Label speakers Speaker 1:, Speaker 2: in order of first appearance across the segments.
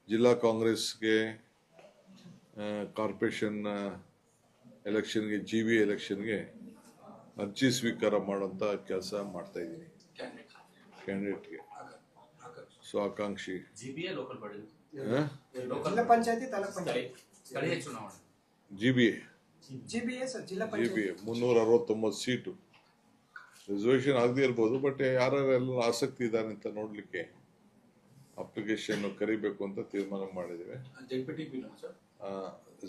Speaker 1: ಜಿಲ್ಲಾ ಕಾಂಗ್ರೆಸ್ಗೆ ಕಾರ್ಪೊರೇಷನ್ ಎಲೆಕ್ಷನ್ಗೆ GB ಎಲೆಕ್ಷನ್ಗೆ ಅರ್ಜಿ ಸ್ವೀಕಾರ ಮಾಡುವಂತ ಕೆಲಸ ಮಾಡ್ತಾ ಇದ್ದೀನಿ ಕ್ಯಾಂಡಿಡೇಟ್ಗೆ. ಸೊ ಆಕಾಂಕ್ಷಿ
Speaker 2: ಜಿಲ್ಲಾ ಪಂಚಾಯತಿ ತಾಲೂಕು ಪಂಚಾಯತಿ ಸ್ಥಳೀಯ ಚುನಾವಣೆ
Speaker 1: GBA 369 ಸೀಟು ರಿಸರ್ವೇಶನ್ ಆಗದೆ ಇರ್ಬೋದು. ಬಟ್ ಯಾರೆಲ್ಲ ಆಸಕ್ತಿ ಇದ್ದಾರೆ ಅಂತ ನೋಡ್ಲಿಕ್ಕೆ ಅಪ್ಲಿಕೇಶನ್ ಕರಿಬೇಕು ಅಂತ ತೀರ್ಮಾನ ಮಾಡಿದ್ದೇವೆ.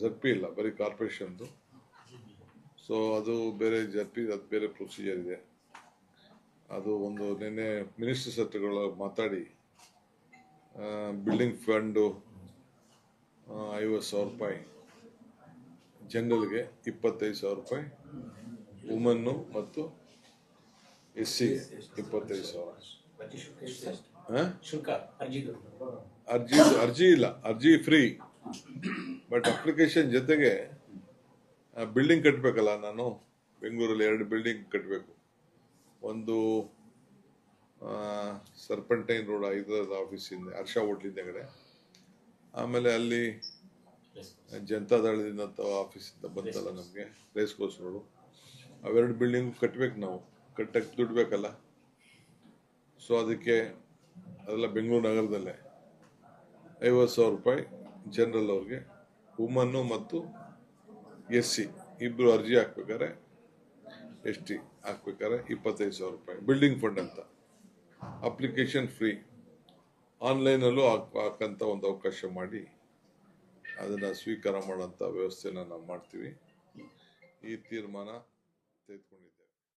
Speaker 1: ZP ಇಲ್ಲ, ಬರೀ ಕಾರ್ಪೊರೇಷನ್ದು. ಸೊ ಅದು ಬೇರೆ ZP, ಅದು ಬೇರೆ ಪ್ರೊಸೀಜರ್ ಇದೆ. ಅದು ಒಂದು ನಿನ್ನೆ ಮಿನಿಸ್ಟರ್ಸ್ ಹತ್ರಗಳು ಮಾತಾಡಿ ಬಿಲ್ಡಿಂಗ್ ಫಂಡು 50,000 ರೂಪಾಯಿ, ಜನರಲ್ಗೆ 25,000 ರೂಪಾಯಿ, ವುಮನ್ನು ಮತ್ತು SC 25,000. ಅರ್ಜಿ ಇಲ್ಲ, ಅರ್ಜಿ ಫ್ರೀ. ಬಟ್ ಅಪ್ಲಿಕೇಶನ್ ಜೊತೆಗೆ ಬಿಲ್ಡಿಂಗ್ ಕಟ್ಟಬೇಕಲ್ಲ. ನಾನು ಬೆಂಗಳೂರಲ್ಲಿ 2 ಬಿಲ್ಡಿಂಗ್ ಕಟ್ಟಬೇಕು. ಒಂದು ಸರ್ಪಂಟೈನ್ ರೋಡ್ ಹೈದರಾಬಾದ್ ಆಫೀಸಿಂದ, ಹರ್ಷ ಹೋಟ್ಲಿಂದ ಕಡೆ, ಆಮೇಲೆ ಅಲ್ಲಿ ಜನತಾದಳದಿಂದ ಆಫೀಸಿಂದ ಬಂತಲ್ಲ ನಮಗೆ ರೇಸ್ ಕೋರ್ಸ್ ರೋಡು, ಅವೆರಡು ಬಿಲ್ಡಿಂಗ್ ಕಟ್ಟಬೇಕು. ನಾವು ಕಟ್ಟಕ್ಕೆ ದುಡ್ಡು ಬೇಕಲ್ಲ. ಸೊ ಅದಕ್ಕೆ ಅದೆಲ್ಲ ಬೆಂಗಳೂರು ನಗರದಲ್ಲೇ 50,000 ರೂಪಾಯಿ ಜನರಲ್ ಅವ್ರಿಗೆ, ವುಮನ್ನು ಮತ್ತು SC ಇಬ್ರು ಅರ್ಜಿ ಹಾಕ್ಬೇಕಾರೆ, ST ಹಾಕ್ಬೇಕಾರೆ 25,000 ರೂಪಾಯಿ. ಬಿಲ್ಡಿಂಗ್ ಫಂಡ್ ಅಂತ ಅಪ್ಲಿಕೇಶನ್ ಫ್ರೀ. ಆನ್ಲೈನಲ್ಲೂ ಹಾಕಂತ ಒಂದು ಅವಕಾಶ ಮಾಡಿ ಅದನ್ನು ಸ್ವೀಕಾರ ಮಾಡೋಂಥ ವ್ಯವಸ್ಥೆನ ನಾವು ಮಾಡ್ತೀವಿ. ಈ ತೀರ್ಮಾನ ತೆಗೆದುಕೊಂಡಿದ್ದೀವಿ.